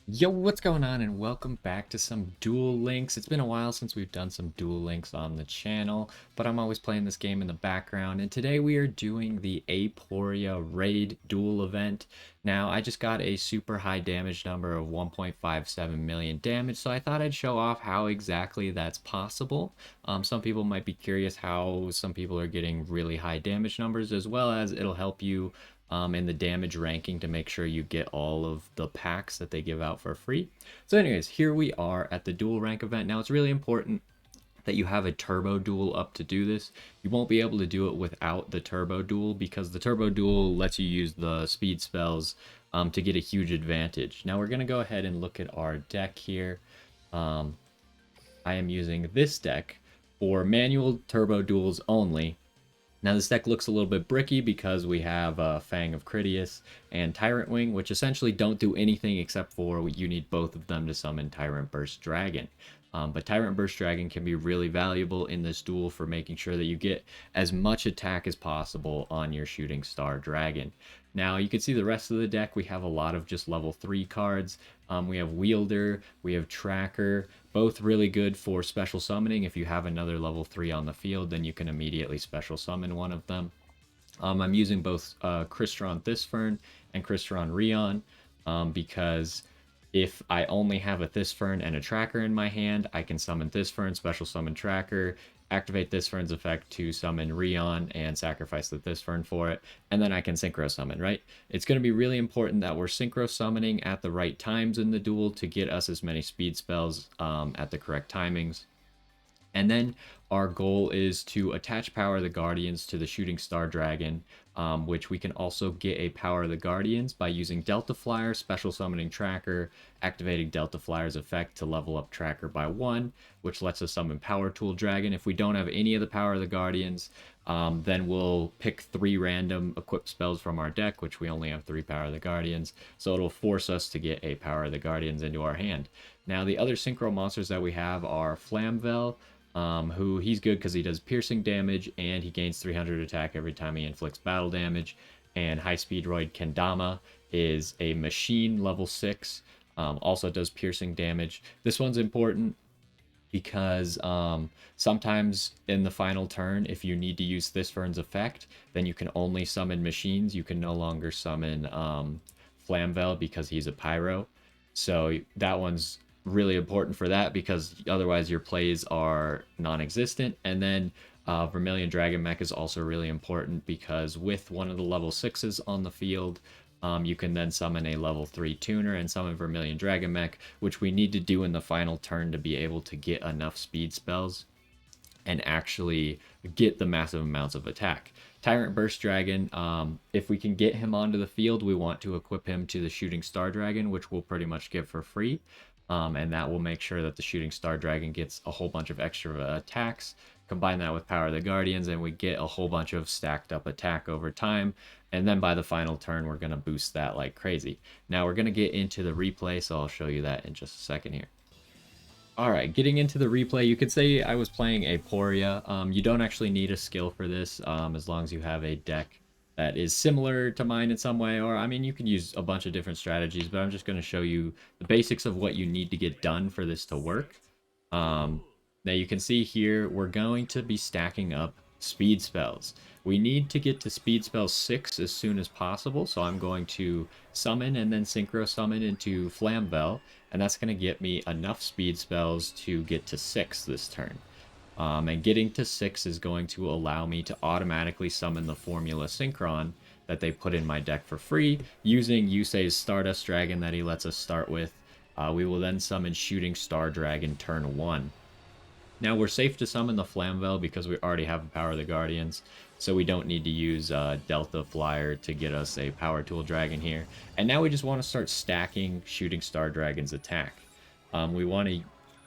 Yo, what's going on, and welcome back to some Duel Links. It's been a while since we've done some Duel Links on the channel, but I'm always playing this game in the background, and today we are doing the Aporia Raid Duel Event. Now, I just got a super high damage number of 1.57 million damage, so I thought I'd show off how exactly that's possible. Some people might be curious how some people are getting really high damage numbers, as well as it'll help you in the damage ranking to make sure you get all of the packs that they give out for free. So anyways, here we are at the dual rank event. Now it's really important that you have a turbo duel up to do this. You won't be able to do it without the turbo duel because the turbo duel lets you use the speed spells to get a huge advantage. Now we're going to go ahead and look at our deck here. I am using this deck for manual turbo duels only. Now this deck looks a little bit bricky because we have Fang of Critias and Tyrant Wing, which essentially don't do anything except for you need both of them to summon Tyrant Burst Dragon. But Tyrant Burst Dragon can be really valuable in this duel for making sure that you get as much attack as possible on your Shooting Star Dragon. Now you can see the rest of the deck. We have a lot of just level 3 cards. We have Wielder, we have Tracker, both really good for special summoning. If you have another level 3 on the field, then you can immediately special summon one of them. I'm using both Crystron Thisfern and Crystron Rion because if I only have a Thisfern and a Tracker in my hand, I can summon Thisfern, special summon Tracker, activate Thisfern's effect to summon Rion and sacrifice the Thisfern for it, and then I can synchro summon, right? It's going to be really important that we're synchro summoning at the right times in the duel to get us as many speed spells at the correct timings. And then our goal is to attach Power of the Guardians to the Shooting Star Dragon, which we can also get a Power of the Guardians by using Delta Flyer, Special Summoning Tracker, activating Delta Flyer's effect to level up Tracker by 1, which lets us summon Power Tool Dragon. If we don't have any of the Power of the Guardians, then we'll pick 3 random equipped spells from our deck, which we only have 3 Power of the Guardians, so it'll force us to get a Power of the Guardians into our hand. Now, the other Synchro monsters that we have are Flamvel, who he's good because he does piercing damage and he gains 300 attack every time he inflicts battle damage. And High Speed Roid Kendama is a machine level 6, also does piercing damage. This one's important because sometimes in the final turn, if you need to use Thisfern's effect, then you can only summon machines. You can no longer summon Flamvel because he's a pyro. So that one's really important for that because otherwise your plays are non-existent. And then Vermilion Dragon Mech is also really important because with one of the level 6s on the field, you can then summon a level 3 tuner and summon Vermilion Dragon Mech, which we need to do in the final turn to be able to get enough speed spells and actually get the massive amounts of attack. Tyrant Burst Dragon, if we can get him onto the field, we want to equip him to the Shooting Star Dragon, which we'll pretty much get for free. And that will make sure that the Shooting Star Dragon gets a whole bunch of extra attacks. Combine that with Power of the Guardians, and we get a whole bunch of stacked up attack over time. And then by the final turn, we're going to boost that like crazy. Now we're going to get into the replay, so I'll show you that in just a second here. Alright, getting into the replay, you could say I was playing Aporia. You don't actually need a skill for this, as long as you have a deck that is similar to mine in some way, or I mean you can use a bunch of different strategies, but I'm just going to show you the basics of what you need to get done for this to work. Now you can see here we're going to be stacking up speed spells. We need to get to speed spell 6 as soon as possible, so I'm going to summon and then synchro summon into Flamvel, and that's going to get me enough speed spells to get to 6 this turn. And getting to 6 is going to allow me to automatically summon the Formula Synchron that they put in my deck for free, using Yusei's Stardust Dragon that he lets us start with. We will then summon Shooting Star Dragon turn 1. Now we're safe to summon the Flamvel because we already have a Power of the Guardians, so we don't need to use Delta Flyer to get us a Power Tool Dragon here. And now we just want to start stacking Shooting Star Dragon's attack. We want to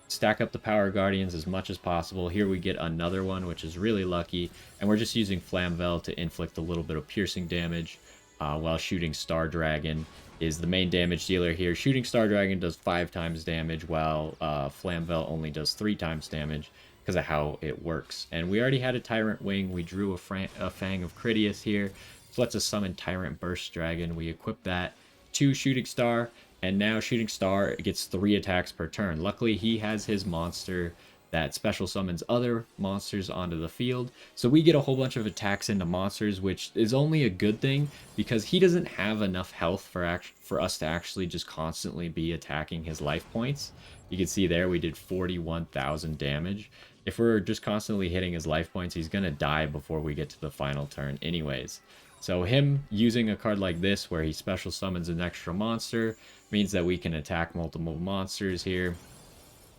stack up the Power Guardians as much as possible. Here we get another one, which is really lucky, and we're just using Flamvel to inflict a little bit of piercing damage, while Shooting Star Dragon is the main damage dealer here. Shooting Star Dragon does 5 times damage, while Flamvel only does 3 times damage because of how it works. And we already had a Tyrant Wing. We drew a Fang of Critias here, which lets us summon Tyrant Burst Dragon. We equip that to Shooting Star, And now Shooting Star gets 3 attacks per turn. Luckily, he has his monster that special summons other monsters onto the field. So we get a whole bunch of attacks into monsters, which is only a good thing because he doesn't have enough health for us to actually just constantly be attacking his life points. You can see there we did 41,000 damage. If we're just constantly hitting his life points, he's going to die before we get to the final turn anyways. So him using a card like this where he special summons an extra monster means that we can attack multiple monsters here.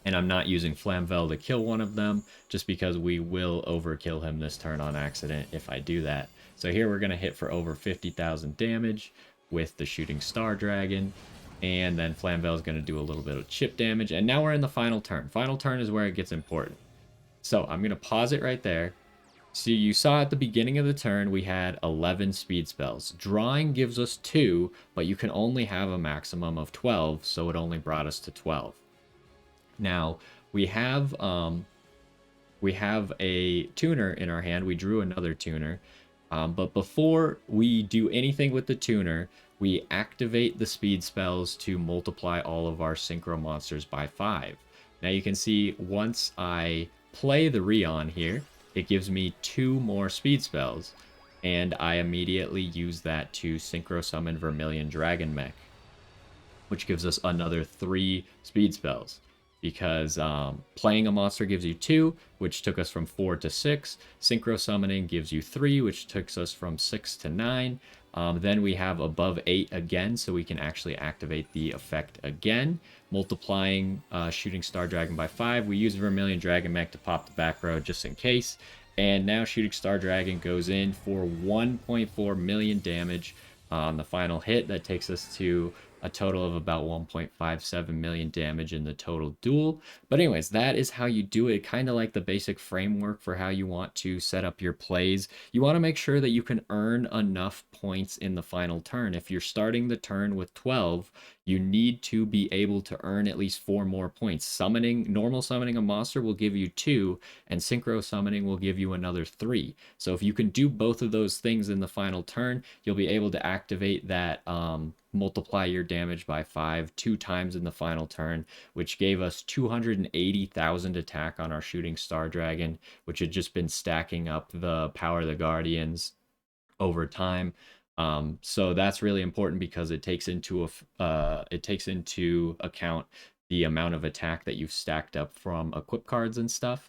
And I'm not using Flamvel to kill one of them, just because we will overkill him this turn on accident if I do that. So here we're going to hit for over 50,000 damage with the Shooting Star Dragon. And then Flamvel is going to do a little bit of chip damage. And now we're in the final turn. Final turn is where it gets important. So I'm going to pause it right there. So you saw at the beginning of the turn, we had 11 speed spells. Drawing gives us 2, but you can only have a maximum of 12, so it only brought us to 12. Now, we have a tuner in our hand. We drew another tuner. But before we do anything with the tuner, we activate the speed spells to multiply all of our synchro monsters by 5. Now you can see once I play the Rion here, it gives me 2 more speed spells, and I immediately use that to synchro summon Vermilion Dragon Mech, which gives us another 3 speed spells. Because playing a monster gives you 2, which took us from 4 to 6. Synchro summoning gives you 3, which took us from 6 to 9. Then we have above 8 again, so we can actually activate the effect again. Multiplying Shooting Star Dragon by 5. We use Vermilion Dragon Mech to pop the back row just in case. And now Shooting Star Dragon goes in for 1.4 million damage on the final hit. That takes us to a total of about 1.57 million damage in the total duel. But anyways, that is how you do it. Kind of like the basic framework for how you want to set up your plays. You want to make sure that you can earn enough points in the final turn. If you're starting the turn with 12, you need to be able to earn at least 4 more points. Normal summoning a monster will give you 2, and synchro summoning will give you another 3. So if you can do both of those things in the final turn, you'll be able to activate that multiply your damage by 5 2 times in the final turn, which gave us 280,000 attack on our Shooting Star Dragon, which had just been stacking up the Power of the Guardians over time. So that's really important because it takes into account the amount of attack that you've stacked up from equip cards and stuff.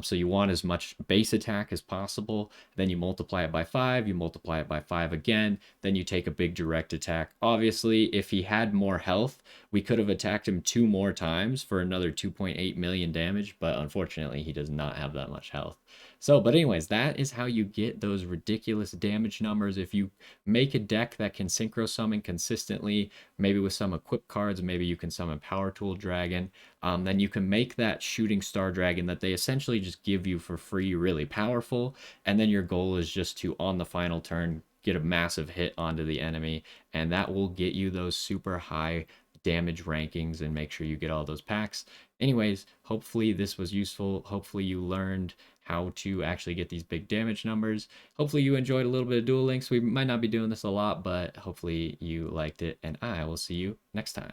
So you want as much base attack as possible. Then you multiply it by 5, you multiply it by 5 again, then you take a big direct attack. Obviously, if he had more health, we could have attacked him 2 more times for another 2.8 million damage, but unfortunately, he does not have that much health. So, but anyways, that is how you get those ridiculous damage numbers. If you make a deck that can synchro summon consistently, maybe with some equip cards, maybe you can summon Power Tool Dragon, then you can make that Shooting Star Dragon that they essentially just give you for free really powerful. And then your goal is just to, on the final turn, get a massive hit onto the enemy. And that will get you those super high damage rankings and make sure you get all those packs. Anyways, hopefully this was useful. Hopefully you learned how to actually get these big damage numbers. Hopefully you enjoyed a little bit of Duel Links. We might not be doing this a lot, but hopefully you liked it, and I will see you next time.